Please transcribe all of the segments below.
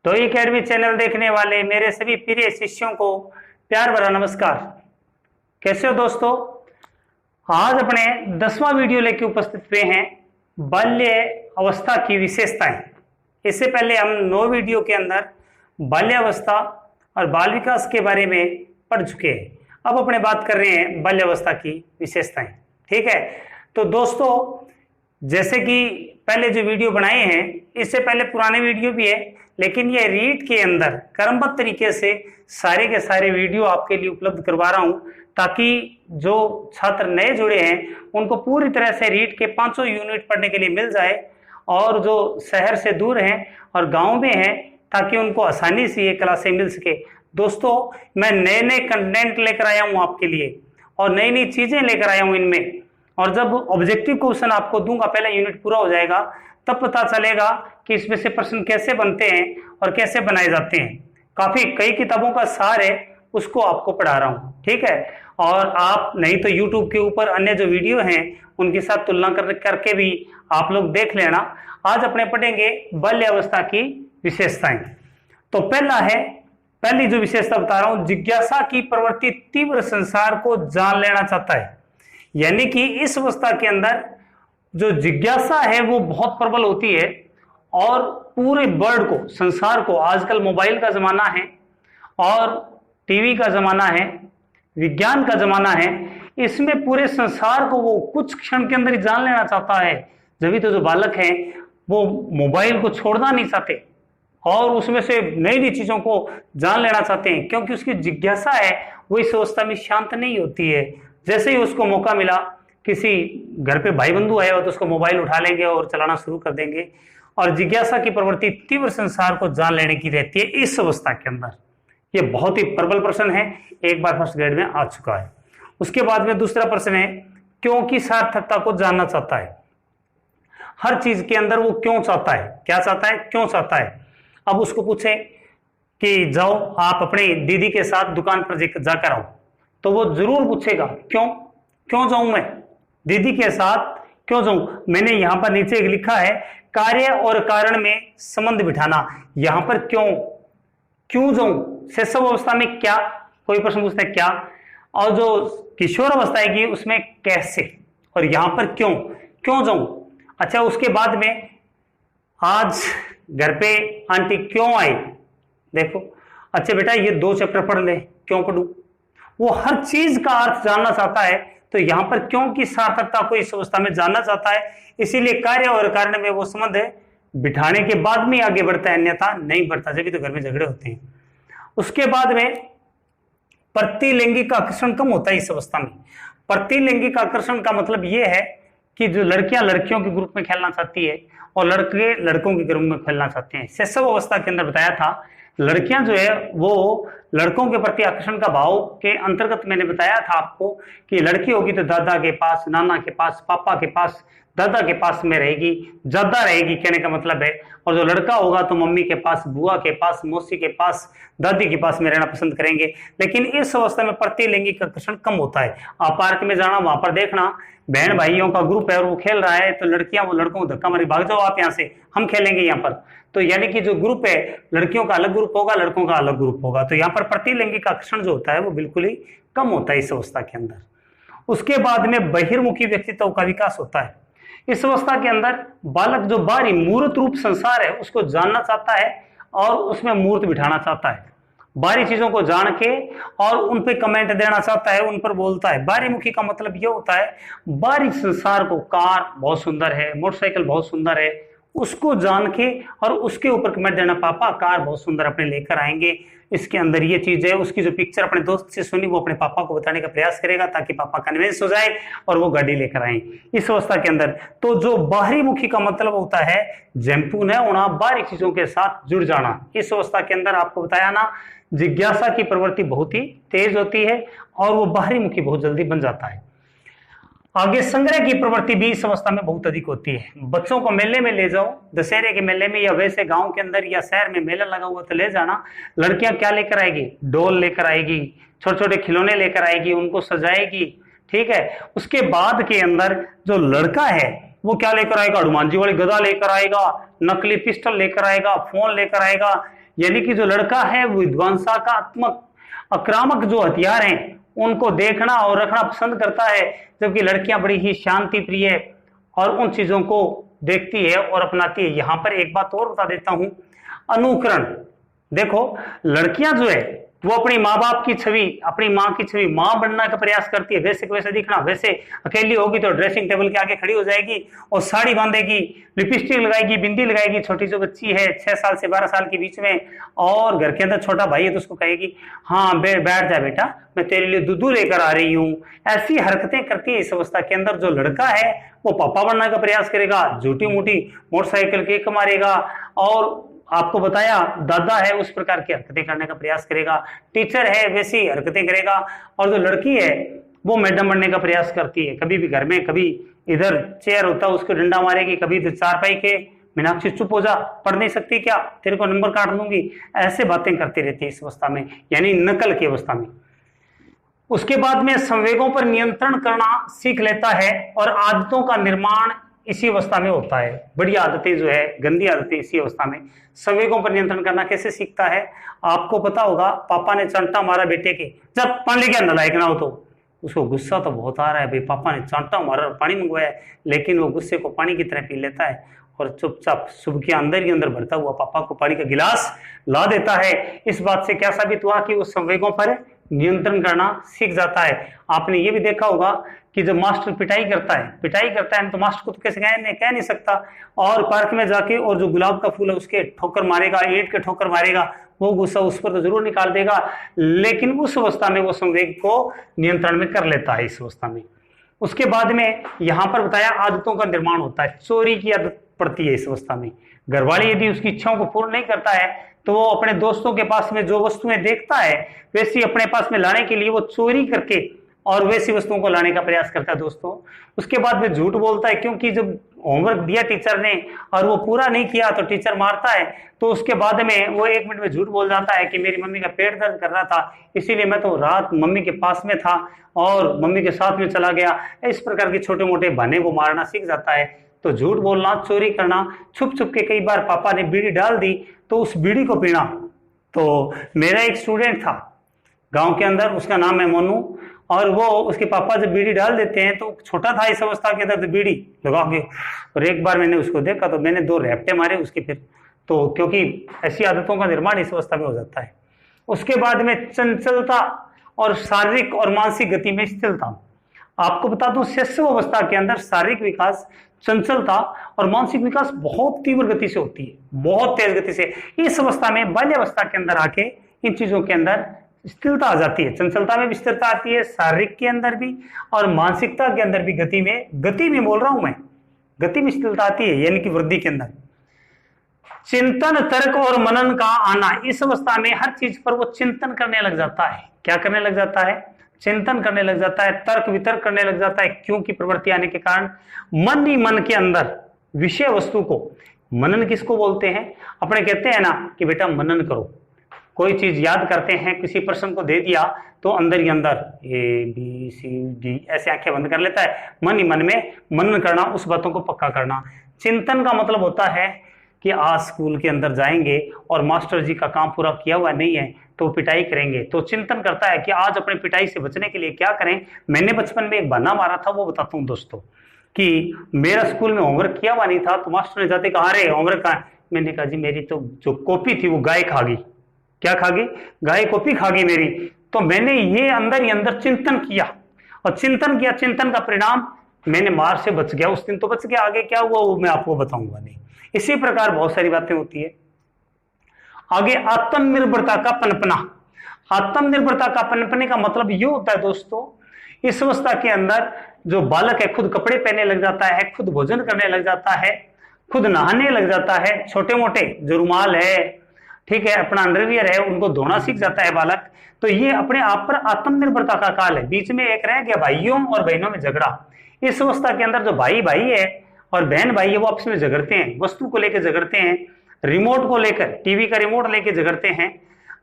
तो academy channel देखने वाले मेरे सभी प्रिय शिष्यों को प्यार भरा नमस्कार। कैसे हो दोस्तों? आज अपने 10वां वीडियो लेके उपस्थित हुए हैं, बाल्य अवस्था की विशेषताएं। इससे पहले हम 9 वीडियो के अंदर बाल्यावस्था और बाल विकास के बारे में पढ़ चुके हैं। अब अपने बात कर रहे हैं बाल्यावस्था की विशेषताएं। ठीक है, तो दोस्तों जैसे कि पहले जो वीडियो बनाए हैं, इससे पहले पुराने वीडियो भी है, लेकिन ये रीड के अंदर क्रमबद्ध तरीके से सारे के सारे वीडियो आपके लिए उपलब्ध करवा रहा हूं, ताकि जो छात्र नए जुड़े हैं उनको पूरी तरह से रीड के 500 यूनिट पढ़ने के लिए मिल जाए, और जो शहर से दूर हैं और गांव में हैं ताकि उनको आसानी से ये क्लासें मिल सके। दोस्तों मैं नए नए कंटेंट लेकर आया हूं आपके लिए, और नई नई चीजें लेकर आया हूं इनमें। और जब ऑब्जेक्टिव क्वेश्चन आपको दूंगा, पहला यूनिट पूरा हो जाएगा, तब पता चलेगा कि इसमें से प्रश्न कैसे बनते हैं और कैसे बनाए जाते हैं। काफी कई किताबों का सार है, उसको आपको पढ़ा रहा हूं। ठीक है, और आप नहीं तो YouTube के ऊपर अन्य जो वीडियो हैं उनके साथ तुलना करके भी आप लोग देख लेना। आज अपने पढ़ेंगे बाल्यावस्था की विशेषताएं। तो पहली जो विशेषता बता रहा हूं, जिज्ञासा की प्रवृत्ति तीव्र संसार को जान लेना चाहता है। यानी कि इस अवस्था के अंदर जो जिज्ञासा है वो बहुत प्रबल होती है, और पूरे वर्ल्ड को, संसार को, आजकल मोबाइल का जमाना है और टीवी का जमाना है, विज्ञान का जमाना है, इसमें पूरे संसार को वो कुछ क्षण के अंदर ही जान लेना चाहता है। जब तो जो बालक हैं वो मोबाइल को छोड़ना नहीं चाहते और उसमें से नई नई चीजों को जान लेना चाहते हैं, क्योंकि उसकी जिज्ञासा है वो इस अवस्था में शांत नहीं होती है। जैसे ही उसको मौका मिला, किसी घर पे भाई बंधु आया हो तो उसको मोबाइल उठा लेंगे और चलाना शुरू कर देंगे, और जिज्ञासा की प्रवृत्ति तीव्र संसार को जान लेने की रहती है इस अवस्था के अंदर। ये बहुत ही प्रबल प्रश्न है, एक बार फर्स्ट ग्रेड में आ चुका है। उसके बाद में दूसरा प्रश्न है, क्यों की सार्थकता को जानना चाहता है। हर चीज के अंदर वो क्यों चाहता है, क्या चाहता है, क्यों चाहता है। अब उसको पूछे कि जाओ आप अपनी दीदी के साथ दुकान पर जाकर आओ, तो वो जरूर पूछेगा क्यों जाऊं मैं दीदी के साथ, क्यों जाऊं। मैंने यहां पर नीचे एक लिखा है, कार्य और कारण में संबंध बिठाना। यहां पर क्यों जाऊं, शैशव अवस्था में क्या, कोई प्रश्न पूछता है क्या, और जो किशोर अवस्था है उसमें कैसे, और यहां पर क्यों जाऊं। अच्छा, उसके बाद में आज घर पे आंटी क्यों आई, देखो अच्छा बेटा ये 2 चैप्टर पढ़ ले, क्यों पढ़ूं। वो हर चीज का अर्थ जानना चाहता है, तो यहां पर क्यों की सार्थकता को इस अवस्था में जानना चाहता है, इसीलिए कार्य और कारण में वो संबंध बिठाने के बाद में आगे बढ़ता है, अन्यथा नहीं बढ़ता, जब भी तो घर में झगड़े होते हैं। उसके बाद में प्रतिलैंगिक आकर्षण कम होता है इस अवस्था में। प्रतिलैंगिक आकर्षण का मतलब यह है कि जो लड़कियां लड़कियों के ग्रुप में खेलना चाहती है और लड़के लड़कों के ग्रुप में खेलना चाहते हैं। शैशव अवस्था के अंदर बताया था, लड़कियां जो है वो लड़कों के प्रति आकर्षण का भाव के अंतर्गत मैंने बताया था आपको कि लड़की होगी तो दादा के पास, नाना के पास, पापा के पास, दादा के पास में रहेगी, ज्यादा रहेगी, कहने का मतलब है। और जो लड़का होगा तो मम्मी के पास, बुआ के पास, मौसी के पास, दादी के पास में रहना पसंद करेंगे। लेकिन इस अवस्था में प्रतिलैंगिक आकर्षण कम होता है। आप पार्क में जाना, वहां पर देखना बहन भाइयों का ग्रुप है और वो खेल रहा है, तो लड़कियां वो लड़कों को धक्का मारी, भाग जाओ आप यहाँ से, हम खेलेंगे यहाँ पर। तो यानी कि जो ग्रुप है, लड़कियों का अलग ग्रुप होगा, लड़कों का अलग ग्रुप होगा। तो यहाँ पर प्रतिलैंगिक आकर्षण जो होता है वो बिल्कुल ही कम होता है इस अवस्था के अंदर। उसके बाद में बहिर्मुखी व्यक्तित्व का विकास होता है। इस अवस्था के अंदर बालक जो बाहरी मूर्त रूप संसार है उसको जानना चाहता है और उसमें मूर्त बिठाना चाहता है। बाहरी चीजों को जान के और उन पे कमेंट देना चाहता है, उन पर बोलता है। बाहरी मुखी का मतलब यह होता है, बाहरी संसार को, कार बहुत सुंदर है, मोटरसाइकिल बहुत सुंदर है, उसको जान के और उसके ऊपर कमेंट देना, पापा कार बहुत सुंदर अपने लेकर आएंगे, इसके अंदर ये चीज है। उसकी जो पिक्चर अपने दोस्त से सुनी वो अपने पापा को बताने का प्रयास करेगा, ताकि पापा कन्विंस हो जाए और वो गाड़ी लेकर आए इस अवस्था के अंदर। तो जो बाहरी मुखी का मतलब होता है जैम्पू न होना, बाहरी चीजों के साथ जुड़ जाना। इस अवस्था के अंदर आपको बताया ना, जिज्ञासा की प्रवृत्ति बहुत ही तेज होती है और वो बाहरी मुखी बहुत जल्दी बन जाता है। आगे संग्रह की प्रवृत्ति भी इस अवस्था में बहुत अधिक होती है। बच्चों को मेले में ले जाओ, दशहरे के मेले में, या वैसे गांव के अंदर या शहर में मेला लगा हुआ तो ले जाना। लड़कियां क्या लेकर आएगी, डॉल लेकर आएगी, छोटे छोटे खिलौने लेकर आएगी, उनको सजाएगी। ठीक है, उसके बाद के अंदर जो लड़का है वो क्या लेकर आएगा, हनुमान जी वाली गदा लेकर आएगा, नकली पिस्टल लेकर आएगा, फोन लेकर आएगा, यानी कि जो लड़का है वो विध्वंसात्मक आक्रामक जो हथियार हैं उनको देखना और रखना पसंद करता है, जबकि लड़कियां बड़ी ही शांति प्रिय और उन चीजों को देखती है और अपनाती है। यहां पर एक बात और बता देता हूं, अनुकरण। देखो लड़कियां जो है वो अपनी माँ बाप की छवि, अपनी माँ की छवि माँ बनने का प्रयास करती है, वैसे वैसे दिखना। वैसे अकेली होगी तो ड्रेसिंग टेबल के आगे खड़ी हो जाएगी और साड़ी बांधेगी, लिपस्टिक लगाएगी, बिंदी लगाएगी। छोटी जो बच्ची है 6 साल से 12 साल के बीच में, और घर के अंदर छोटा भाई है तो उसको कहेगी हाँ बैठ जा बेटा, मैं तेरे लिए दूध लेकर आ रही हूँ। ऐसी हरकतें करती है इस अवस्था के अंदर। जो लड़का है वो पापा बनने का प्रयास करेगा, झूठी मूठी मोटरसाइकिल किक मारेगा, और आपको बताया दादा है उस प्रकार की हरकतें करने का प्रयास करेगा, टीचर है वैसी हरकतें करेगा। और जो लड़की है वो मैडम बनने का प्रयास करती है, कभी भी घर में, कभी इधर चेयर होता है उसको डंडा मारेगी, कभी इधर चारपाई के, मीनाक्षी चुप हो जा, पढ़ नहीं सकती क्या, तेरे को नंबर काट दूंगी, ऐसे बातें करती रहती है इस अवस्था में, यानी नकल की अवस्था में। उसके बाद में संवेगों पर नियंत्रण करना सीख लेता है और आदतों का निर्माण इसी अवस्था में होता है। बड़ी आदतें जो है, गंदी आदतें इसी अवस्था में। संवेगों पर नियंत्रण करना कैसे सीखता है, आपको पता होगा, पापा ने चांटा मारा बेटे के, जब पानी लेके नलायक ना हो तो उसको गुस्सा तो बहुत आ रहा है, भाई पापा ने चांटा मारा और पानी मंगवाया, लेकिन वो गुस्से को पानी की तरह पी लेता है और चुपचाप सुबह के अंदर ही अंदर भरता हुआ पापा को पानी का गिलास ला देता है। इस बात से क्या साबित हुआ कि वो संवेगों पर नियंत्रण करना सीख जाता है। आपने ये भी देखा होगा कि जब मास्टर पिटाई करता है तो मास्टर को तो कैसे कह नहीं सकता, और पार्क में जाके और जो गुलाब का फूल है उसके ठोकर मारेगा, ईंट के ठोकर मारेगा, वो गुस्सा उस पर तो जरूर निकाल देगा, लेकिन उस अवस्था में वो संवेग को नियंत्रण में कर लेता है इस अवस्था में। उसके बाद में यहां पर बताया आदतों का निर्माण होता है, चोरी की आदत पड़ती है इस अवस्था में। घरवाले यदि उसकी इच्छाओं को पूर्ण नहीं करता है तो वो अपने दोस्तों के पास में जो वस्तुएं देखता है वैसी अपने पास में लाने के लिए वो चोरी करके और वैसी वस्तुओं को लाने का प्रयास करता है दोस्तों। उसके बाद में झूठ बोलता है, क्योंकि जब होमवर्क दिया टीचर ने और वो पूरा नहीं किया तो टीचर मारता है, तो उसके बाद में वो 1 मिनट में झूठ बोल जाता है कि मेरी मम्मी का पेट दर्द कर रहा था, इसीलिए मैं तो रात मम्मी के पास में था और मम्मी के साथ में चला गया। इस प्रकार के छोटे मोटे बहाने वो मारना सीख जाता है। तो झूठ बोलना, चोरी करना, छुप छुप के, कई बार पापा ने बीड़ी डाल दी तो उस बीड़ी को पीना। तो मेरा एक स्टूडेंट था गांव के अंदर, उसका नाम है मोनू, और वो उसके पापा जब बीड़ी डाल देते हैं तो छोटा था इस अवस्था के अंदर, तो बीड़ी लगा के, और एक बार मैंने उसको देखा तो मैंने 2 रैपटे मारे उसके फिर, तो क्योंकि ऐसी आदतों का निर्माण इस अवस्था में हो जाता है। उसके बाद में चंचलता और शारीरिक और मानसिक गति में स्थिरता। आपको बता दूं शिशु अवस्था के अंदर शारीरिक विकास, चंचलता और मानसिक विकास बहुत तीव्र गति से होती है, बहुत तेज गति से। इस अवस्था में बाल्यावस्था के अंदर आके इन चीजों के अंदर स्थिरता आ जाती है, चंचलता में भी स्थिरता आती है, शारीरिक के अंदर भी और मानसिकता के अंदर भी, गति में बोल रहा हूं मैं, गति में स्थिरता आती है, यानी कि वृद्धि के अंदर। चिंतन, तर्क और मनन का आना, इस अवस्था में हर चीज पर वो चिंतन करने लग जाता है। क्या करने लग जाता है? चिंतन करने लग जाता है, तर्क वितर्क करने लग जाता है। क्योंकि प्रवृत्ति आने के कारण मन ही मन के अंदर विषय वस्तु को, मनन किसको बोलते हैं? अपने कहते हैं ना कि बेटा मनन करो, कोई चीज याद करते हैं, किसी प्रश्न को दे दिया तो अंदर ही अंदर ABCD ऐसे आंखें बंद कर लेता है, मन ही मन में मनन करना, उस बातों को पक्का करना। चिंतन का मतलब होता है कि आज स्कूल के अंदर जाएंगे और मास्टर जी का काम पूरा किया हुआ नहीं है तो पिटाई करेंगे, तो चिंतन करता है कि आज अपनी पिटाई से बचने के लिए क्या करें। मैंने बचपन में एक बहाना मारा था, वो बताता हूँ दोस्तों, कि मेरा स्कूल में होमवर्क किया हुआ नहीं था तो मास्टर ने जाते कहा रे होमवर्क कहाँ है? मैंने कहा जी मेरी तो जो कॉपी थी वो गाय खा गई। क्या खा गई? गाय कॉपी खा गई मेरी। तो मैंने ये अंदर ही अंदर चिंतन किया और चिंतन किया, चिंतन का परिणाम मैंने मार से बच गया, उस दिन तो बच गया, आगे क्या हुआ वो मैं आपको बताऊंगा नहीं। इसी प्रकार बहुत सारी बातें होती है। आगे आत्मनिर्भरता का पनपना। आत्मनिर्भरता का पनपने का मतलब ये होता है दोस्तों, इस अवस्था के अंदर जो बालक है खुद कपड़े पहनने लग जाता है, खुद भोजन करने लग जाता है, खुद नहाने लग जाता है, छोटे मोटे जो रुमाल है, ठीक है, अपना अंडरवियर है, उनको धोना सीख जाता है बालक। तो ये अपने आप पर आत्मनिर्भरता का काल है। बीच में एक रह गया भाइयों और बहनों में झगड़ा। इस अवस्था के अंदर जो भाई भाई है और बहन भाई है वो आपस में झगड़ते हैं, वस्तु को लेकर झगड़ते हैं, रिमोट को लेकर, टीवी का रिमोट लेकर झगड़ते हैं।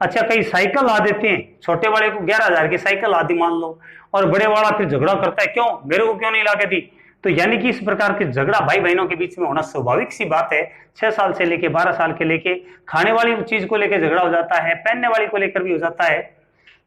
अच्छा, कई साइकिल ला देते हैं, छोटे वाले को 11,000 की साइकिल ला दी मान लो, और बड़े वाला फिर झगड़ा करता है, क्यों मेरे को क्यों नहीं ला के दी, तो यानी कि इस प्रकार के झगड़ा भाई बहनों के बीच में होना स्वाभाविक सी बात है। 6 साल से लेके 12 साल के लेके खाने वाली चीज को लेकर झगड़ा हो जाता है, पहनने वाली को लेकर भी हो जाता है।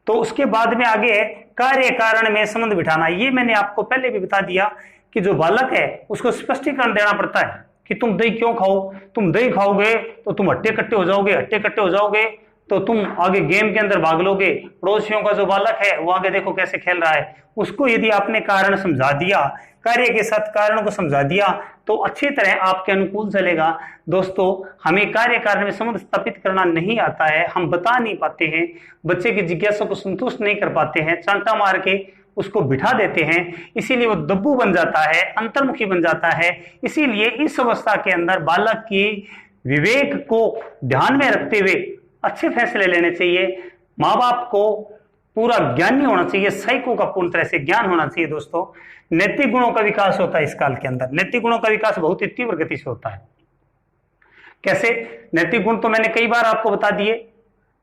तो उसके बाद में आगे है कार्य कारण में संबंध बिठाना। ये मैंने आपको पहले भी बता दिया कि जो बालक है उसको स्पष्टीकरण देना पड़ता है कि तुम दही क्यों खाओ, तुम दही खाओगे तो तुम हट्टे कट्टे हो जाओगे, हट्टे कट्टे हो जाओगे तो तुम आगे गेम के अंदर भाग लोगे। पड़ोसियों का जो बालक है वो आगे देखो कैसे खेल रहा है, उसको यदि आपने कारण समझा दिया, कार्य के साथ कारण को समझा दिया तो अच्छी तरह आपके अनुकूल चलेगा। दोस्तों, हमें कार्य कारण में संबंध स्थापित करना नहीं आता है, हम बता नहीं पाते हैं, बच्चे की जिज्ञासा को संतुष्ट नहीं कर पाते हैं, चांटा मार के उसको बिठा देते हैं, इसीलिए वो दब्बू बन जाता है, अंतर्मुखी बन जाता है। इसीलिए इस अवस्था के अंदर बालक की विवेक को ध्यान में रखते हुए अच्छे फैसले लेने चाहिए। माँ बाप को पूरा ज्ञानी होना चाहिए, सैकों का पूर्ण तरह से ज्ञान होना चाहिए। दोस्तों, नैतिक गुणों का विकास होता है इस काल के अंदर। नैतिक गुणों का विकास बहुत ही तीव्र गति से होता है। कैसे? नैतिक गुण तो मैंने कई बार आपको बता दिए।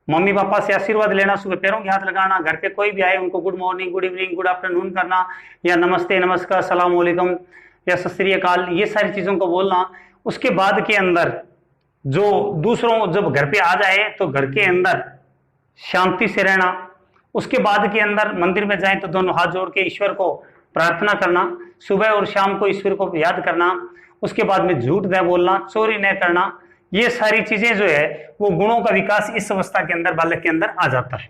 मम्मी पापा से आशीर्वाद लेना, सुबह पैरों के हाथ लगाना, घर पे कोई भी आए उनको good morning, good evening, good afternoon करना, या नमस्ते, नमस्कार, सलाम वालेकुम या सत श्री अकाल, ये सारी चीजों को बोलना। उसके बाद के अंदर जो दूसरों जब घर पे आ जाए तो घर के अंदर शांति से रहना। उसके बाद के अंदर मंदिर में जाए तो दोनों हाथ जोड़ के ईश्वर को प्रार्थना करना, सुबह और शाम को ईश्वर को याद करना। उसके बाद में झूठ न बोलना, चोरी न करना। ये सारी चीजें जो है वो गुणों का विकास इस अवस्था के अंदर बालक के अंदर आ जाता है।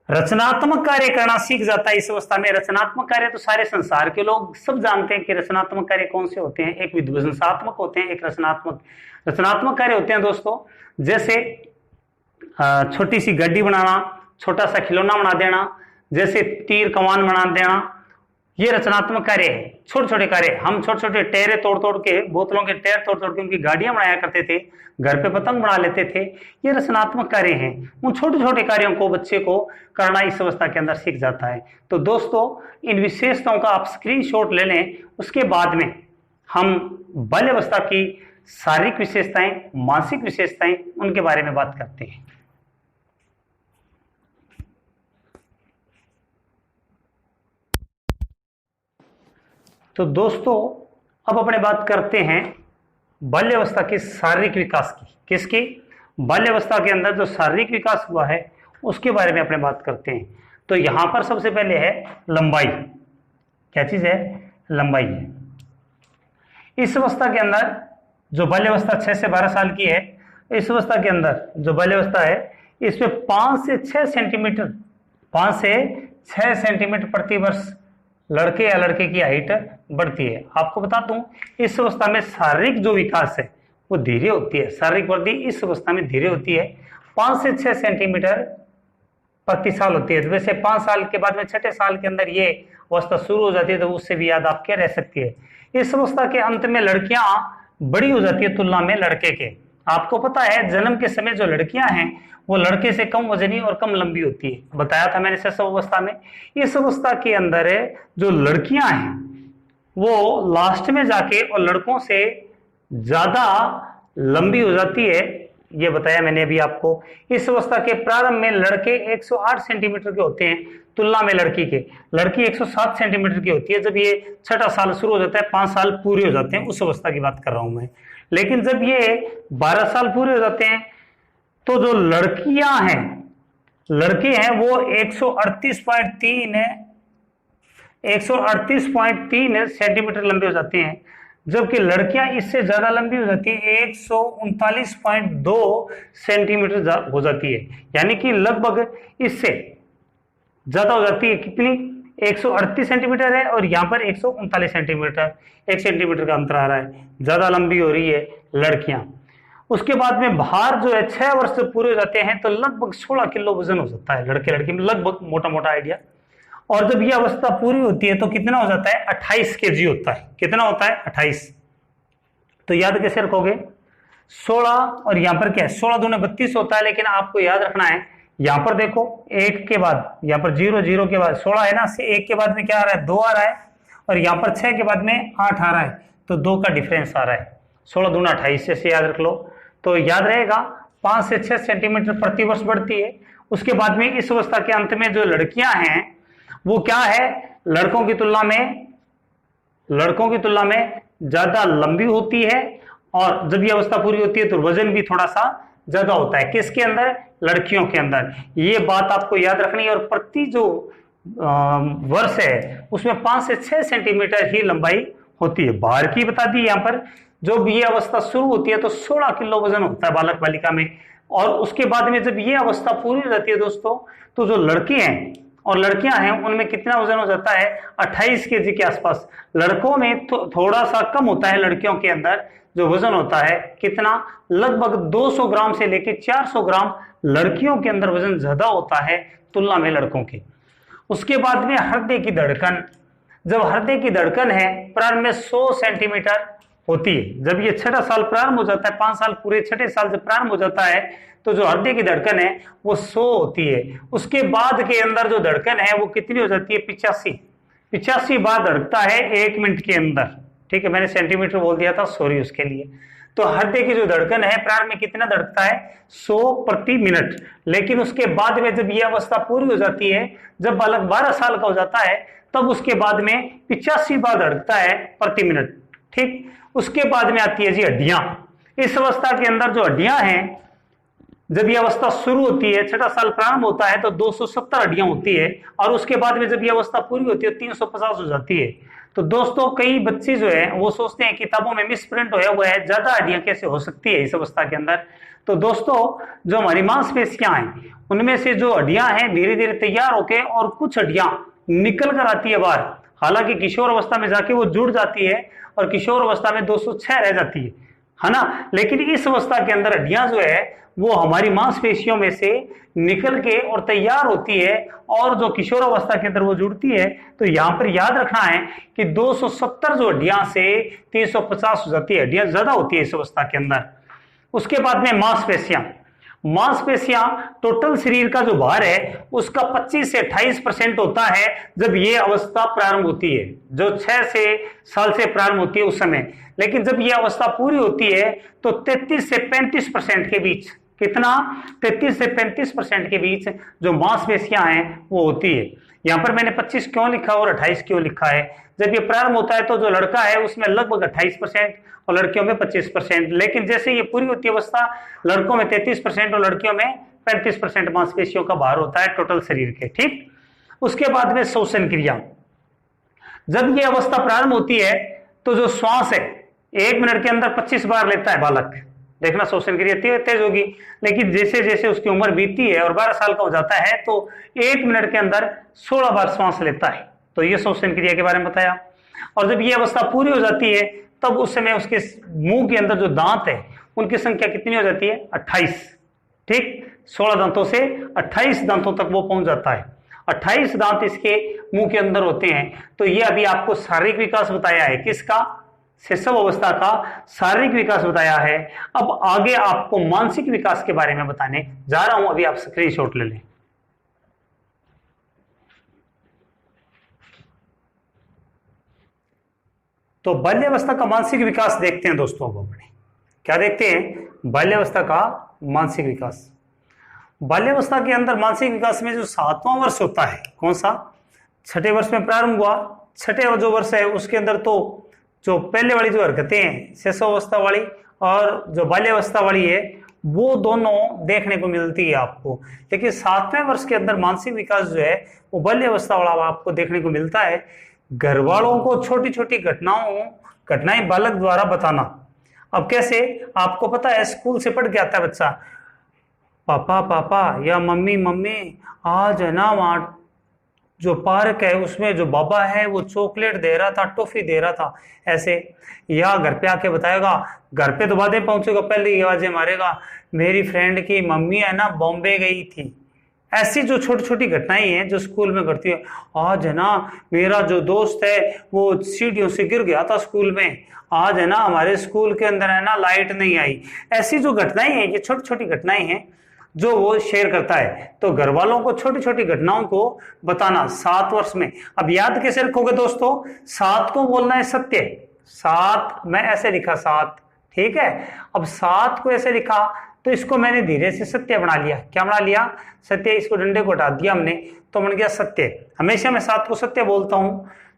रचनात्मक कार्य करना सीख जाता है इस अवस्था में। रचनात्मक कार्य तो सारे संसार के लोग सब जानते हैं कि रचनात्मक कार्य कौन से होते हैं। एक विध्वंसात्मक होते हैं, एक रचनात्मक कार्य होते हैं। दोस्तों, जैसे छोटी सी गड्डी बनाना, छोटा सा खिलौना बना देना, जैसे तीर कमान बना देना, ये रचनात्मक कार्य है। छोटे छोटे कार्य, हम छोटे छोटे टायरे तोड़ तोड़ के, बोतलों के टायर तोड़ तोड़ के उनकी गाड़ियां बनाया करते थे, घर पे पतंग बना लेते थे। ये रचनात्मक कार्य हैं। उन छोटे छोटे कार्यों को बच्चे को करना इस अवस्था के अंदर सीख जाता है। तो दोस्तों, इन विशेषताओं का आप स्क्रीनशॉट ले लें। उसके बाद में हम बाल्यावस्था की शारीरिक विशेषताएं, मानसिक विशेषताएं, उनके बारे में बात करते हैं। तो दोस्तों, अब अपने बात करते हैं बाल्यावस्था के शारीरिक विकास की। किसकी? बाल्यावस्था के अंदर जो शारीरिक विकास हुआ है उसके बारे में अपने बात करते हैं। तो यहां पर सबसे पहले है लंबाई। क्या चीज है? लंबाई है। इस अवस्था के अंदर जो बाल्यावस्था 6 से 12 साल की है, इस अवस्था के अंदर जो बाल्यावस्था है इसमें 5 से 6 सेंटीमीटर, 5 से 6 सेंटीमीटर प्रति वर्ष लड़के या लड़के की हाइट बढ़ती है। आपको बता दूं, इस अवस्था में शारीरिक जो विकास है वो धीरे होती है। शारीरिक वृद्धि इस अवस्था में धीरे होती है। 5 से 6 सेंटीमीटर प्रति साल होती है। वैसे 5 साल के बाद में 6ठे साल के अंदर ये अवस्था शुरू हो जाती है, तो उससे भी याद आप क्या रह सकती है। इस अवस्था के अंत में लड़कियां बड़ी हो जाती है तुलना में लड़के के। आपको पता है, जन्म के समय जो लड़कियां हैं वो लड़के से कम वजनी और कम लंबी होती है। बताया था मैंने शैशव अवस्था में। इस अवस्था के अंदर जो लड़कियां हैं वो लास्ट में जाके और लड़कों से ज्यादा लंबी हो जाती है। ये बताया मैंने अभी आपको। इस अवस्था के प्रारंभ में लड़के 108 सेंटीमीटर के होते हैं तुलना में लड़की के। लड़की 107 सेंटीमीटर की होती है। जब ये 6ठा साल शुरू हो जाता है, 5 साल पूरे हो जाते हैं, उस अवस्था की बात कर रहा हूं मैं। लेकिन जब ये 12 साल पूरे हो जाते हैं तो जो लड़कियां हैं, लड़के हैं वो 138.3 सेंटीमीटर लंबे हो जाते हैं, जबकि लड़कियां इससे ज्यादा लंबी हो जाती है, 139.2 सेंटीमीटर हो जाती है। यानी कि लगभग इससे ज्यादा हो जाती है। कितनी? 138 सेंटीमीटर है और यहाँ पर 139 सेंटीमीटर, 1 सेंटीमीटर का अंतर आ रहा है। ज्यादा लंबी हो रही है लड़कियां। उसके बाद में बाहर जो है 6 वर्ष से पूरे हो जाते हैं तो लगभग 16 किलो वजन हो जाता है लड़के लड़की में, लगभग मोटा मोटा आइडिया। और जब यह अवस्था पूरी होती है तो कितना हो जाता है? 28 kg होता है। कितना होता है? 28। तो याद कैसे रखोगे? 16 और यहाँ पर क्या है? 16 दूने 32 होता है। लेकिन आपको याद रखना है, यहाँ पर देखो 1 के बाद, यहाँ पर 0 0 के बाद 16 है ना, से 1 के बाद में क्या आ रहा है? 2 आ रहा है। और यहाँ पर 6 के बाद में 8 आ रहा है, तो 2 का डिफरेंस आ रहा है। 16 दूना 28 से याद रख लो तो याद रहेगा। 5 से 6 सेंटीमीटर प्रति वर्ष बढ़ती है। उसके बाद में इस अवस्था के अंत में जो लड़कियां हैं वो क्या है? लड़कों की तुलना में लड़कों की तुलना में ज्यादा लंबी होती है, और जब ये अवस्था पूरी होती है तो वजन भी थोड़ा सा ज्यादा होता है। किसके अंदर? लड़कियों के अंदर। ये बात आपको याद रखनी है। और प्रति जो वर्ष है उसमें 5 से 6 सेंटीमीटर ही लंबाई होती है। बाहर की बता दी यहाँ पर। जब ये अवस्था शुरू होती है तो 16 किलो वजन होता है बालक बालिका में, और उसके बाद में जब ये अवस्था पूरी हो जाती है दोस्तों, तो जो लड़के हैं और लड़कियां हैं उनमें कितना वजन हो जाता है? 28 केजी के आसपास। लड़कों में तो थोड़ा सा कम होता है, लड़कियों के अंदर जो वजन होता है कितना? लगभग 200 ग्राम से लेकर 400 ग्राम लड़कियों के अंदर वजन ज्यादा होता है तुलना में लड़कों के। उसके बाद में हृदय की धड़कन। जब हृदय की धड़कन है प्रारंभ में 100 सेंटीमीटर होती है। जब ये 6वां साल प्रारंभ हो जाता है, 5 साल पूरे, 6ठे साल जब प्रारंभ हो जाता है तो जो हृदय की धड़कन है वो 100 होती है। उसके बाद के अंदर जो धड़कन है वो कितनी हो जाती है? 85 बार धड़कता है 1 मिनट के अंदर। ठीक है, मैंने सेंटीमीटर बोल दिया था, सॉरी उसके लिए। तो हृदय की जो धड़कन है प्रारंभ में कितना धड़कता है? 100 प्रति मिनट। लेकिन उसके बाद में जब यह अवस्था पूरी हो जाती है, जब बालक 12 साल का हो जाता है, तब उसके बाद में 85 बार धड़कता है प्रति मिनट। ठीक, उसके बाद में आती है जी हड्डियां। इस अवस्था के अंदर जो हड्डियां हैं, जब यह अवस्था शुरू होती है, 6वां साल प्रारंभ होता है तो 270 हड्डियां होती है, और उसके बाद में जब यह अवस्था पूरी होती है 350 हो जाती है। तो दोस्तों कई बच्चे जो है वो सोचते हैं किताबों में मिस प्रिंट होया हुआ है, ज्यादा हड्डियां कैसे हो सकती है इस अवस्था के अंदर। तो दोस्तों जो हमारी मांसपेशियां हैं उनमें से जो हड्डियां हैं धीरे धीरे तैयार होके और कुछ हड्डियां निकल कर आती है बाहर। हालांकि किशोर अवस्था में जाके वो जुड़ जाती है और किशोर अवस्था में 206 रह जाती है ना। लेकिन इस अवस्था के अंदर हड्डियां जो है वो हमारी मांसपेशियों में से निकल के और तैयार होती है, और जो किशोर अवस्था के अंदर वो जुड़ती है। तो यहां पर याद रखना है कि 270 जो हड्डियां से 350 हो जाती है, हड्डियां ज्यादा होती है इस अवस्था के अंदर। उसके बाद में मांसपेशियां टोटल शरीर का जो भार है उसका 25 से 28% होता है जब ये अवस्था प्रारंभ होती है, जो 6 से साल से प्रारंभ होती है उस समय। लेकिन जब ये अवस्था पूरी होती है तो 33 से 35% के बीच, कितना? 33 से 35% के बीच जो मांसपेशियां हैं वो होती है। यहां पर मैंने 25 क्यों लिखा और 28 क्यों लिखा है? जब ये प्रारंभ होता है तो जो लड़का है उसमें लगभग 28% और लड़कियों में 25%। लेकिन जैसे ये पूरी होती है अवस्था, लड़कों में 33% और लड़कियों में 35% मांसपेशियों का भार होता है टोटल शरीर के। ठीक, उसके बाद में श्वसन क्रिया। जब ये अवस्था प्रारंभ होती है तो जो श्वास है 1 मिनट के अंदर 25 बार लेता है बालक। देखना श्वसन क्रिया तेज होगी, लेकिन जैसे जैसे उसकी उम्र बीतती है और 12 साल का हो जाता है तो 1 मिनट के अंदर 16 बार श्वास लेता है। तो ये श्वसन क्रिया के बारे में बताया। और जब ये अवस्था पूरी हो जाती है तब उस समय उसके मुंह के अंदर जो दांत है उनकी संख्या कितनी हो जाती है? 28। ठीक, 16 दांतों से 28 दांतों तक वो पहुंच जाता है। 28 दांत इसके मुंह के अंदर होते हैं। तो ये अभी आपको शारीरिक विकास बताया है, किसका? शिशु अवस्था का शारीरिक विकास बताया है। अब आगे आपको मानसिक विकास के बारे में बताने जा रहा हूं, अभी आप स्क्रीनशॉट ले लें। तो बाल्यावस्था का मानसिक विकास देखते हैं दोस्तों। अब अपने क्या देखते हैं? बाल्यावस्था का मानसिक विकास। बाल्यावस्था के अंदर मानसिक विकास में जो 7वां वर्ष होता है, कौन सा? 6ठे वर्ष में प्रारंभ हुआ। 6ठे जो वर्ष है उसके अंदर तो जो पहले वाली जो हरकतें हैं शिशुअवस्था वाली और जो बाल्यावस्था वाली है वो दोनों देखने को मिलती है आपको। लेकिन 7वें वर्ष के अंदर मानसिक विकास जो है वो बाल्यावस्था वाला आपको देखने को मिलता है। घर वालों को छोटी छोटी घटनाएं बालक द्वारा बताना। अब कैसे? आपको पता है स्कूल से पढ़ के आता है बच्चा, पापा पापा या मम्मी मम्मी आज है ना वहां जो पार्क है उसमें जो बाबा है वो चॉकलेट दे रहा था, टॉफी दे रहा था, ऐसे। या घर पे आके बताएगा, घर पे तो बातें पहुंचेगा, पहले ही आवाजें मारेगा, मेरी फ्रेंड की मम्मी है ना बॉम्बे गई थी। ऐसी जो छोटी छोटी घटनाएं हैं जो स्कूल में घटती है, आज है ना मेरा जो दोस्त है वो सीढ़ियों से गिर गया था स्कूल में, आज है ना हमारे स्कूल के अंदर है ना लाइट नहीं आई। ऐसी जो घटनाएं हैं ये छोटी छोटी घटनाएं हैं जो वो शेयर करता है। तो घर वालों को छोटी छोटी घटनाओं को बताना 7 वर्ष में। अब याद कैसे रखोगे दोस्तों? 7 को बोलना है सत्य। 7 मैं ऐसे लिखा 7, ठीक है। अब 7 को ऐसे लिखा तो इसको मैंने धीरे से सत्य बना लिया। क्या बना लिया? सत्य। इसको डंडे को हटा दिया हमने तो बन गया सत्य। हमेशा मैं 7 को सत्य बोलता हूं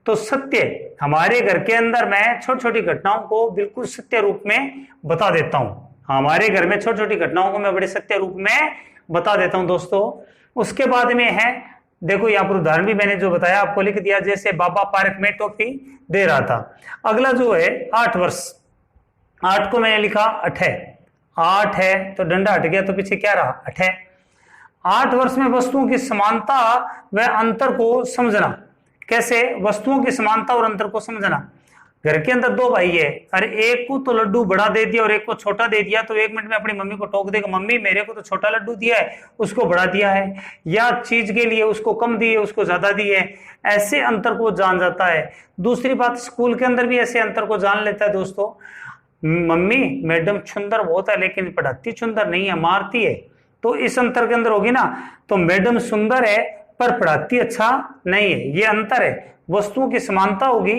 तो सत्य, हमारे घर के अंदर मैं छोटी छोटी घटनाओं को बिल्कुल सत्य रूप में बता देता हूं। हमारे घर में छोटी छोटी घटनाओं को मैं बड़े सत्य रूप में बता देता हूं दोस्तों। उसके बाद में है, देखो यहाँ पर उदाहरण भी मैंने जो बताया आपको लिख दिया, जैसे बाबा पार्क में टॉफी दे रहा था। अगला जो है 8 वर्ष, 8 को मैंने लिखा 8 है, 8 है तो डंडा हट गया तो पीछे क्या रहा 8 है। 8 वर्ष में वस्तुओं की समानता व अंतर को समझना। कैसे वस्तुओं की समानता और अंतर को समझना? घर के अंदर 2 भाई है, अरे एक को तो लड्डू बड़ा दे दिया और एक को छोटा दे दिया, तो 1 मिनट में अपनी मम्मी को टोक देगा, मम्मी मेरे को तो छोटा लड्डू दिया है, उसको बड़ा दिया है, या चीज के लिए उसको कम दिए उसको ज्यादा दिए, ऐसे अंतर को जान जाता है। दूसरी बात, स्कूल के अंदर भी ऐसे अंतर को जान लेता है दोस्तों। मम्मी मैडम सुंदर बहुत है लेकिन पढ़ाती सुंदर नहीं है, मारती है, तो इस अंतर के अंदर होगी ना, तो मैडम सुंदर है पर पढ़ाती अच्छा नहीं है, ये अंतर है। वस्तुओं की समानता होगी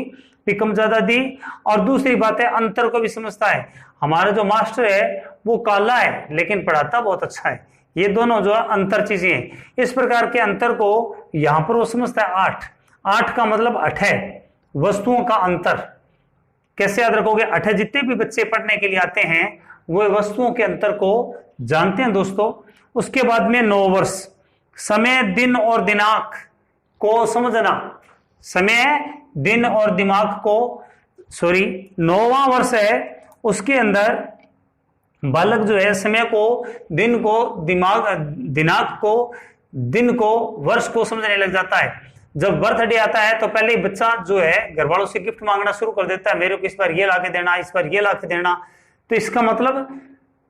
भी कम ज्यादा दी, और दूसरी बात है अंतर को भी समझता है। हमारा जो मास्टर है वो काला है लेकिन पढ़ाता बहुत अच्छा है, ये दोनों जो अंतर चीजें हैं। इस प्रकार के अंतर को यहां पर वो समझता है। 8 का मतलब 8 है, वस्तुओं का अंतर। कैसे याद रखोगे? 8 जितने भी बच्चे पढ़ने के लिए आते हैं वो वस्तुओं के अंतर को जानते हैं दोस्तों। उसके बाद में 9 वर्ष, समय दिन और दिनांक को समझना। समय दिन और दिमाग को, 9वां वर्ष है, उसके अंदर बालक जो है समय को, दिन को, दिनांक को, दिन को, वर्ष को समझने लग जाता है। जब बर्थडे आता है तो पहले ही बच्चा जो है घर वालों से गिफ्ट मांगना शुरू कर देता है, मेरे को इस बार ये लाके देना, इस बार ये लाके देना, तो इसका मतलब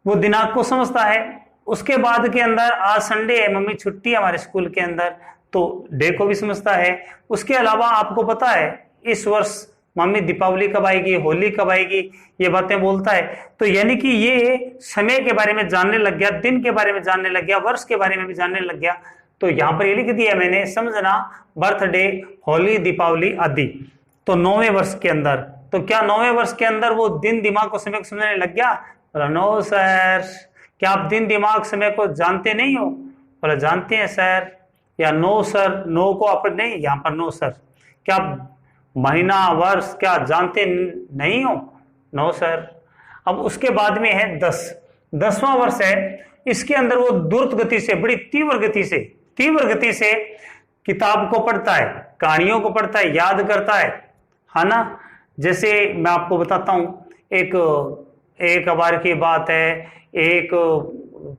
वो दिनांक को समझता है। उसके बाद के अंदर आज संडे है, मम्मी छुट्टी है हमारे स्कूल के अंदर, तो डे को भी समझता है। उसके अलावा आपको पता है इस वर्ष मम्मी दीपावली कब आएगी, होली कब आएगी, ये बातें बोलता है। तो यानी कि ये समय के बारे में जानने लग गया, दिन के बारे में जानने लग गया, वर्ष के बारे में भी जानने लग गया। तो यहां पर ये लिख दिया मैंने, समझना, बर्थडे, होली, दीपावली आदि। तो 9वें वर्ष के अंदर, तो क्या 9वें वर्ष के अंदर वो दिन दिमाग को समय को समझने लग गया? बोला नो सर। क्या आप दिन दिमाग समय को जानते नहीं हो? बोला जानते हैं सर। या नो सर, नो को आप नहीं, यहां पर नो सर। क्या आप महीना वर्ष क्या जानते नहीं हो? No sir. अब उसके बाद में है 10वां वर्ष है, इसके अंदर वो द्रुत गति से, बड़ी तीव्र गति से किताब को पढ़ता है, कहानियों को पढ़ता है, याद करता है ना। जैसे मैं आपको बताता हूं, एक बार की बात है, एक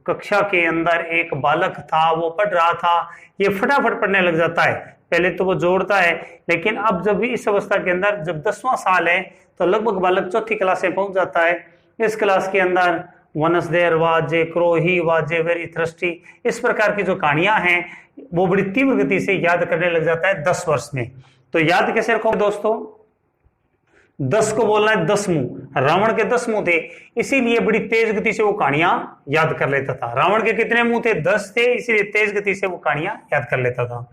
कक्षा के अंदर एक बालक था, वो पढ़ रहा था, ये फटाफट पढ़ने लग जाता है। पहले तो वो जोड़ता है, लेकिन अब जब भी इस अवस्था के अंदर जब 10वां साल है तो लगभग बालक 4थी क्लास में पहुंच जाता है। इस क्लास के अंदर once there was a crow, he was a very thirsty, इस प्रकार की जो कहानियां हैं वो बड़ी तीव्र गति से याद करने लग जाता है 10 वर्ष में। तो याद कैसे रखोगे दोस्तों? 10 को बोलना है 10 मुंह। रावण के 10 मुंह थे, इसीलिए बड़ी तेज गति से वो कहानियां याद कर लेता था। रावण के कितने मुंह थे? 10 थे, इसीलिए तेज गति से वो कहानियां याद कर लेता था।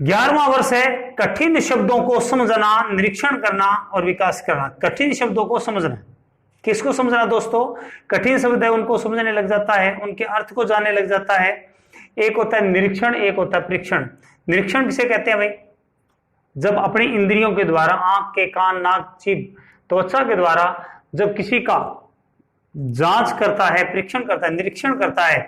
11वां वर्ष है, कठिन शब्दों को समझना, निरीक्षण करना और विकास करना। कठिन शब्दों को समझना, किसको समझना दोस्तों? कठिन शब्द है उनको समझने लग जाता है, उनके अर्थ को जानने लग जाता है। एक होता है निरीक्षण, एक होता है परीक्षण। निरीक्षण किसे कहते हैं भाई? जब अपनी इंद्रियों के द्वारा, आंख के, कान, नाक, जीभ, त्वचा के द्वारा जब किसी का जांच करता है, परीक्षण करता है, निरीक्षण करता है,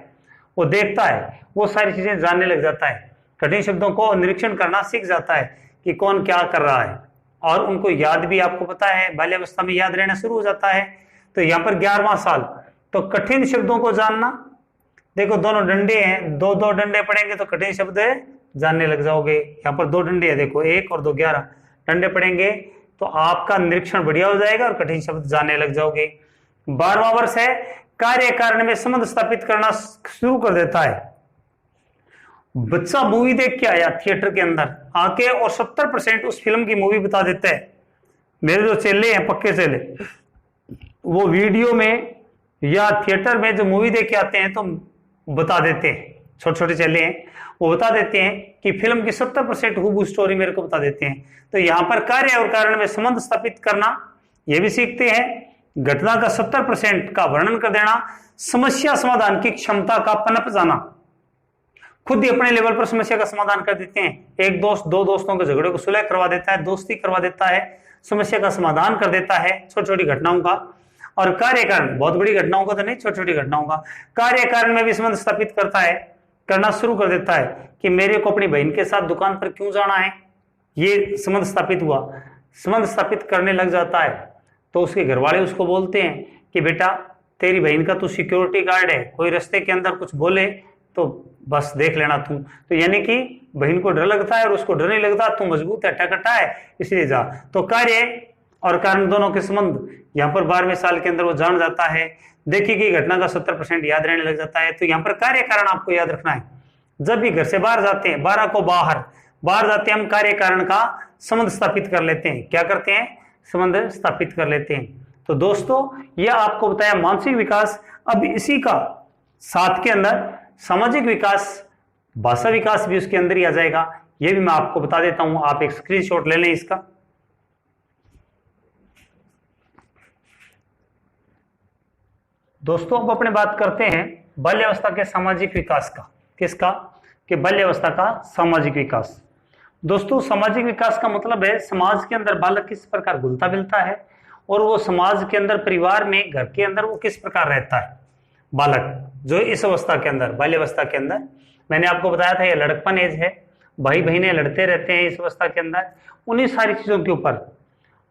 वो देखता है, वो सारी चीजें जानने लग जाता है। कठिन शब्दों को निरीक्षण करना सीख जाता है कि कौन क्या कर रहा है, और उनको याद भी, आपको पता है बाल्यावस्था में याद रहना शुरू हो जाता है। तो यहाँ पर 11वां साल, तो कठिन शब्दों को जानना। देखो दोनों डंडे हैं, 2 डंडे पड़ेंगे तो कठिन शब्द जानने लग जाओगे। यहाँ पर 2 डंडे हैं, देखो 1 और 2, 11 डंडे पड़ेंगे तो आपका निरीक्षण बढ़िया हो जाएगा और कठिन शब्द जानने लग जाओगे। 12वां वर्ष है, कार्य कारण में संबंध स्थापित करना शुरू कर देता है। बच्चा मूवी देख के आया थिएटर के अंदर आके और 70% उस फिल्म की मूवी बता देता है। मेरे जो चेले हैं, पक्के चेले, वो वीडियो में या थिएटर में जो मूवी देख के आते हैं तो बता देते हैं। छोटे छोटे चेले हैं, वो बता देते हैं कि फिल्म की 70% हुबहू स्टोरी मेरे को बता देते हैं। तो यहाँ पर कार्य और कारण में संबंध स्थापित करना ये भी सीखते हैं, घटना का 70% का वर्णन कर देना, समस्या समाधान की क्षमता का पनप जाना, खुद ही अपने लेवल पर समस्या का समाधान कर देते हैं। एक दोस्त दो दोस्तों के झगड़े को सुलह करवा देता है, दोस्ती करवा देता है, समस्या का समाधान कर देता है छोटी छोटी घटनाओं का। और कार्य कारण, बहुत बड़ी घटनाओं का तो नहीं, छोटी छोटी घटनाओं का कार्य कारण में भी संबंध स्थापित करता है, करना शुरू कर देता है कि मेरे को अपनी बहन के साथ दुकान पर क्यों जाना है, ये संबंध स्थापित हुआ। संबंध स्थापित करने लग जाता है तो उसके घर वाले उसको बोलते हैं कि बेटा तेरी बहन का तू सिक्योरिटी गार्ड है, कोई रास्ते के अंदर कुछ बोले तो बस देख लेना तू। तो यानी कि बहन को डर लगता है और उसको डर नहीं लगता, तू मजबूत है, टकटा है, इसलिए जा। तो कार्य और कारण दोनों के संबंध यहाँ पर 12वें साल के अंदर वो जान जाता है। देखी गई घटना का 70% याद रहने लग जाता है। तो यहाँ पर कार्य कारण आपको याद रखना है। जब भी घर से बाहर जाते हैं, 12 को बाहर जाते हैं, हम कार्य कारण का संबंध स्थापित कर लेते हैं। क्या करते हैं? संबंध स्थापित कर लेते हैं। तो दोस्तों यह आपको बताया मानसिक विकास। अब इसी का साथ के अंदर सामाजिक विकास, भाषा विकास भी उसके अंदर ही आ जाएगा। यह भी मैं आपको बता देता हूं, आप एक स्क्रीनशॉट ले लें इसका। दोस्तों अब अपने बात करते हैं बाल्यावस्था के सामाजिक विकास का। किसका? कि बाल्यावस्था का सामाजिक विकास। दोस्तों सामाजिक विकास का मतलब है समाज के अंदर बालक किस प्रकार घुलता मिलता है और वो समाज के अंदर, परिवार में, घर के अंदर वो किस प्रकार रहता है। बालक जो इस अवस्था के अंदर, बाल्यावस्था के अंदर, मैंने आपको बताया था ये लड़कपन एज है, भाई बहनें लड़ते रहते हैं इस अवस्था के अंदर, उन्हीं सारी चीजों के ऊपर।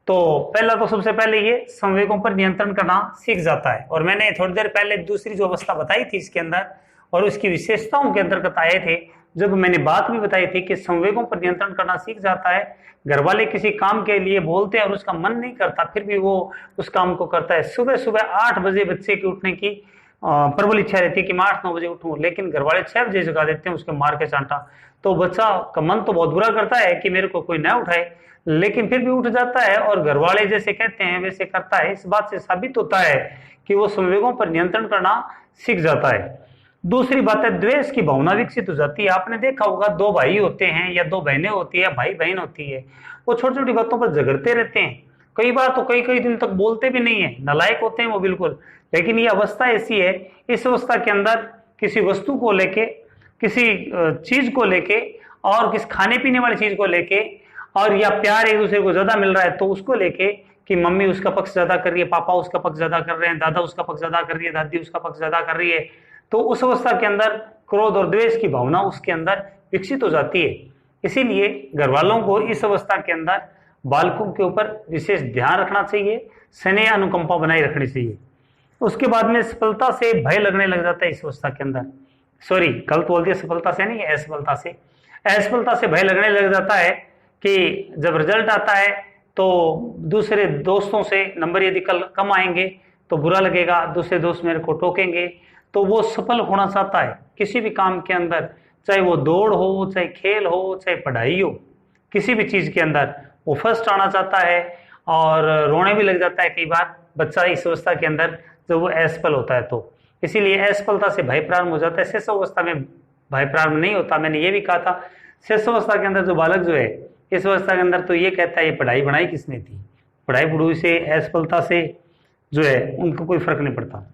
तो पहला तो सबसे पहले ये संवेगों पर नियंत्रण करना सीख जाता है। और मैंने थोड़ी देर पहले दूसरी जो अवस्था बताई थी इसके अंदर और उसकी विशेषताओं के अंतर्गत आए थे, जब मैंने बात भी बताई थी कि संवेगों पर नियंत्रण करना सीख जाता है। घर वाले किसी काम के लिए बोलते हैं और उसका मन नहीं करता, फिर भी वो उस काम को करता है। सुबह सुबह 8 बजे बच्चे के उठने की प्रबल इच्छा रहती है कि मैं 8-9 बजे उठूं, लेकिन घर वाले 6 बजे जगा देते हैं उसके मार के चांटा। तो बच्चा का मन तो बहुत बुरा करता है कि मेरे को कोई ना उठाए, लेकिन फिर भी उठ जाता है और घर वाले जैसे कहते हैं वैसे करता है। इस बात से साबित होता है कि वो संवेगों पर नियंत्रण करना सीख जाता है। दूसरी बात है द्वेष की भावना विकसित हो जाती है। आपने देखा होगा 2 भाई होते हैं या 2 बहनें होती है, भाई बहन होती है, वो छोटी छोटी बातों पर झगड़ते रहते हैं। कई बार तो कई दिन तक बोलते भी नहीं है, नालायक होते हैं वो बिल्कुल। लेकिन ये अवस्था ऐसी है, इस अवस्था के अंदर किसी वस्तु को लेके, किसी चीज को लेके और किस खाने पीने वाली चीज को लेके, और या प्यार एक दूसरे को ज्यादा मिल रहा है तो उसको लेके कि मम्मी उसका पक्ष ज्यादा कर रही है, पापा उसका पक्ष ज्यादा कर रहे हैं, दादा उसका पक्ष ज्यादा कर रही है, दादी उसका पक्ष ज्यादा कर रही है, तो उस अवस्था के अंदर क्रोध और द्वेष की भावना उसके अंदर विकसित हो जाती है। इसीलिए घर वालों को इस अवस्था के अंदर बालकों के ऊपर विशेष ध्यान रखना चाहिए, स्नेह अनुकंपा बनाए रखनी चाहिए। उसके बाद में सफलता से भय लगने लग जाता है इस अवस्था के अंदर। सॉरी, गलत बोल दिया, सफलता से नहीं, असफलता से। असफलता से भय लगने लग जाता है कि जब रिजल्ट आता है तो दूसरे दोस्तों से नंबर यदि कल कम आएंगे तो बुरा लगेगा, दूसरे दोस्त मेरे को टोकेंगे। तो वो सफल होना चाहता है किसी भी काम के अंदर, चाहे वो दौड़ हो, चाहे खेल हो, चाहे पढ़ाई हो, किसी भी चीज के अंदर वो फर्स्ट आना चाहता है। और रोने भी लग जाता है कई बार बच्चा इस अवस्था के अंदर जब वो असफल होता है। तो इसीलिए असफलता से भय प्रारंभ हो जाता है। शेष अवस्था में भय प्रारंभ नहीं होता। मैंने ये भी कहा था शेष अवस्था के अंदर जो बालक जो है इस अवस्था के अंदर तो ये कहता है ये पढ़ाई बनाई किसने थी, पढ़ाई पढ़ूई से, असफलता से जो है उनको कोई फर्क नहीं पड़ता।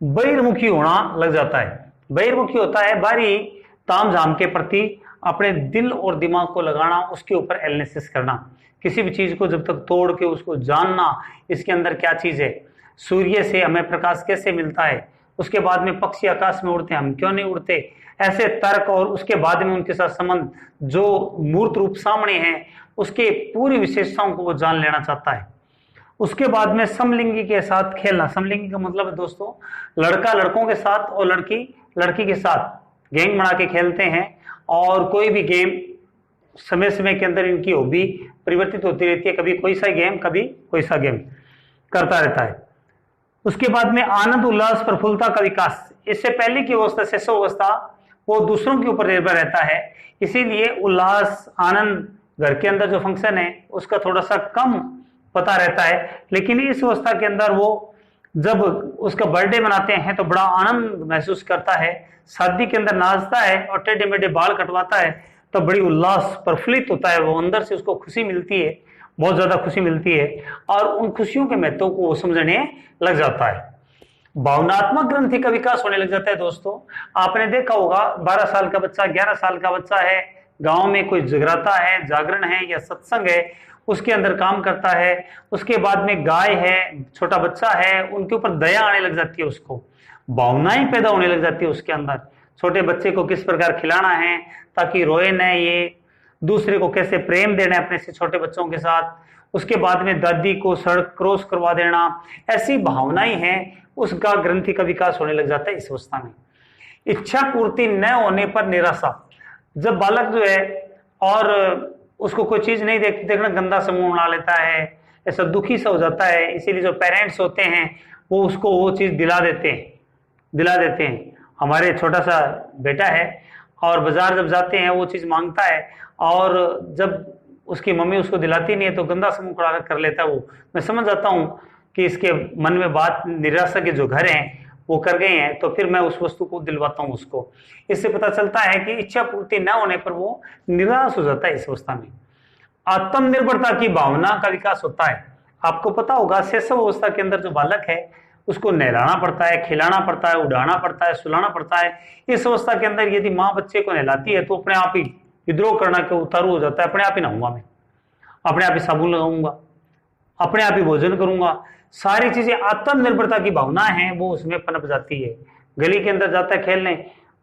बहिर्मुखी होना लग जाता है। बहिर्मुखी होता है बारी ताम झाम के प्रति अपने दिल और दिमाग को लगाना, उसके ऊपर एनालिसिस करना, किसी भी चीज को जब तक तोड़ के उसको जानना इसके अंदर क्या चीज है, सूर्य से हमें प्रकाश कैसे मिलता है, उसके बाद में पक्षी आकाश में उड़ते हैं हम क्यों नहीं उड़ते, ऐसे तर्क, और उसके बाद में उनके साथ संबंध जो मूर्त रूप सामने हैं उसके पूरी विशेषताओं को वो जान लेना चाहता है। उसके बाद में समलिंगी के साथ खेलना। समलिंगी का मतलब है दोस्तों लड़का लड़कों के साथ और लड़की लड़की के साथ गैंग बना के खेलते हैं, और कोई भी गेम समय समय के अंदर इनकी हॉबी परिवर्तित होती रहती है, कभी कोई सा गेम कभी कोई सा गेम करता रहता है। उसके बाद में आनंद उल्लास प्रफुल्लता का विकास। इससे पहले की अवस्था, शेष अवस्था, वो दूसरों के ऊपर निर्भर रहता है, इसीलिए उल्लास आनंद घर के अंदर जो फंक्शन है उसका थोड़ा सा कम पता रहता है। लेकिन इस अवस्था के अंदर वो जब उसका बर्थडे मनाते हैं तो बड़ा आनंद महसूस करता है, शादी के अंदर नाचता है और टेढ़े मेढ़े बाल कटवाता है तो बड़ी उल्लास प्रफुल्लित होता है, वो अंदर से उसको खुशी मिलती है, बहुत ज्यादा खुशी मिलती है, और उन खुशियों के महत्व को वो समझने लग जाता है। भावनात्मक ग्रंथि का विकास होने लग जाता है दोस्तों। आपने देखा होगा 12 साल का बच्चा, 11 साल का बच्चा है, गांव में कोई जगराता है, जागरण है या सत्संग है, उसके अंदर काम करता है। उसके बाद में गाय है, छोटा बच्चा है, उनके ऊपर दया आने लग जाती है, उसको भावनाएं पैदा होने लग जाती है उसके अंदर। छोटे बच्चे को किस प्रकार खिलाना है ताकि रोए न, ये दूसरे को कैसे प्रेम देना है अपने से छोटे बच्चों के साथ। उसके बाद में दादी को सड़क क्रॉस करवा देना, ऐसी भावनाएं हैं, उसका ग्रंथि का विकास होने लग जाता है इस अवस्था में। इच्छा पूर्ति न होने पर निराशा, जब बालक जो है और उसको कोई चीज नहीं देखना गंदा सा मुंह बना लेता है, ऐसा दुखी सा हो जाता है, इसीलिए जो पेरेंट्स होते हैं वो उसको वो चीज दिला देते हैं। हमारे छोटा सा बेटा है और बाजार जब जाते हैं वो चीज मांगता है और जब उसकी मम्मी उसको दिलाती नहीं है तो गंदा सा मुंह कर लेता है वो। मैं समझ जाता हूँ कि इसके मन में बात निराशा के जो घर हैं वो कर गए हैं, तो फिर मैं उस वस्तु को दिलवाता हूँ उसको। इससे पता चलता है कि इच्छा पूर्ति न होने पर वो निराश हो जाता है इस अवस्था में। आत्मनिर्भरता की भावना का विकास होता है। आपको पता होगा शैशव अवस्था के अंदर जो बालक है उसको नहलाना पड़ता है, खिलाना पड़ता है, उड़ाना पड़ता है, सुलाना पड़ता है। इस अवस्था के अंदर यदि माँ बच्चे को नहलाती है तो अपने आप ही विद्रोह करना के उतारू हो जाता है, अपने आप ही नहाऊंगा मैं, अपने आप ही साबुन लगाऊंगा, अपने आप ही भोजन करूंगा। सारी चीजें आत्मनिर्भरता की भावना है वो उसमें पनप जाती है। गली के अंदर जाता है खेलने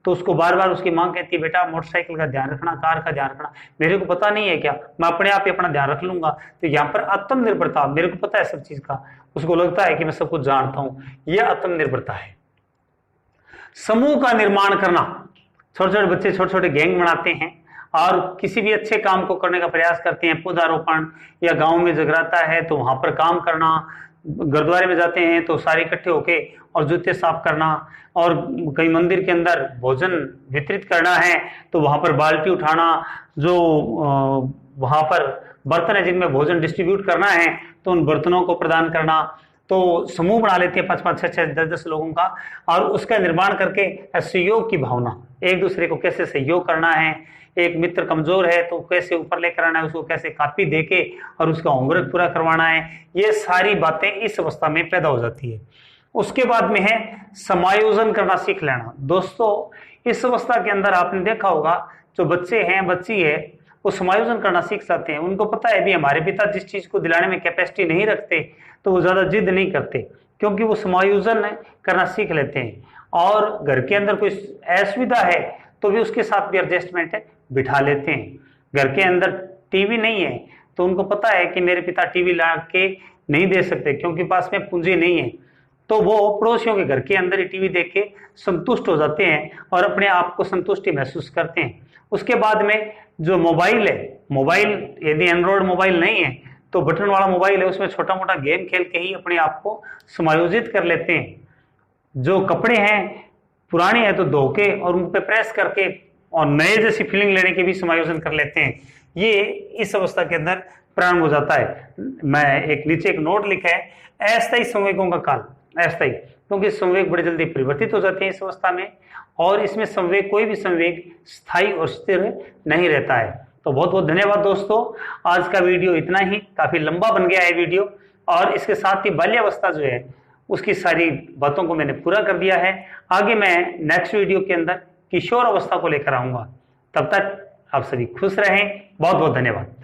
तो उसको बार बार उसकी मां कहती है बेटा मोटरसाइकिल का ध्यान रखना, कार का ध्यान रखना। मेरे को पता नहीं है क्या, मैं अपने आप ही अपना ध्यान रख लूंगा। तो यहाँ पर आत्मनिर्भरता, मेरे को पता है सब चीज का, उसको लगता है कि मैं सब कुछ जानता हूं, यह आत्मनिर्भरता है। समूह का निर्माण करना, छोटे छोटे बच्चे छोटे छोटे गैंग बनाते हैं और किसी भी अच्छे काम को करने का प्रयास करते हैं। पौधारोपण या गांव में जगराता है तो वहां पर काम करना, गुरुद्वारे में जाते हैं तो सारे इकट्ठे होके और जूते साफ करना, और कहीं मंदिर के अंदर भोजन वितरित करना है तो वहां पर बाल्टी उठाना, जो वहां पर बर्तन है जिनमें भोजन डिस्ट्रीब्यूट करना है तो उन बर्तनों को प्रदान करना। तो समूह बना लेते हैं 5-5, 6-6, 10-10 लोगों का, और उसका निर्माण करके सहयोग की भावना, एक दूसरे को कैसे सहयोग करना है, एक मित्र कमजोर है तो कैसे ऊपर लेकर आना है, उसको कैसे कॉपी देके और उसका होमवर्क पूरा करवाना है, ये सारी बातें इस अवस्था में पैदा हो जाती है। उसके बाद में है समायोजन करना सीख लेना। दोस्तों इस अवस्था के अंदर आपने देखा होगा जो बच्चे हैं, बच्ची है, वो समायोजन करना सीख जाते हैं। उनको पता है भी हमारे पिता जिस चीज को दिलाने में कैपेसिटी नहीं रखते तो वो ज्यादा जिद नहीं करते, क्योंकि वो समायोजन करना सीख लेते हैं। और घर के अंदर कोई असुविधा है तो भी उसके साथ भी एडजस्टमेंट बिठा लेते हैं। घर के अंदर टीवी नहीं है तो उनको पता है कि मेरे पिता टीवी ला के नहीं दे सकते क्योंकि पास में पूंजी नहीं है, तो वो पड़ोसियों के घर के अंदर ही टीवी देख के संतुष्ट हो जाते हैं और अपने आप को संतुष्टि महसूस करते हैं। उसके बाद में जो मोबाइल है, मोबाइल यदि एंड्रॉयड मोबाइल नहीं है तो बटन वाला मोबाइल है, उसमें छोटा मोटा गेम खेल के ही अपने आप को समायोजित कर लेते हैं। जो कपड़े हैं पुराने हैं तो धो के और उन पे प्रेस करके और नए जैसी फीलिंग लेने के भी समायोजन कर लेते हैं। ये इस अवस्था के अंदर प्रारंभ हो जाता है। मैं एक नीचे एक नोट लिखा है, अस्थायी संवेगों का काल, अस्थायी, क्योंकि संवेग बड़े जल्दी परिवर्तित हो जाते हैं इस अवस्था में, और इसमें संवेग, कोई भी संवेग स्थायी और स्थिर नहीं रहता है। तो बहुत बहुत धन्यवाद दोस्तों, आज का वीडियो इतना ही, काफी लंबा बन गया है वीडियो, और इसके साथ ही बाल्यावस्था जो है उसकी सारी बातों को मैंने पूरा कर दिया है। आगे मैं नेक्स्ट वीडियो के अंदर किशोर अवस्था को लेकर आऊंगा। तब तक आप सभी खुश रहें। बहुत बहुत धन्यवाद।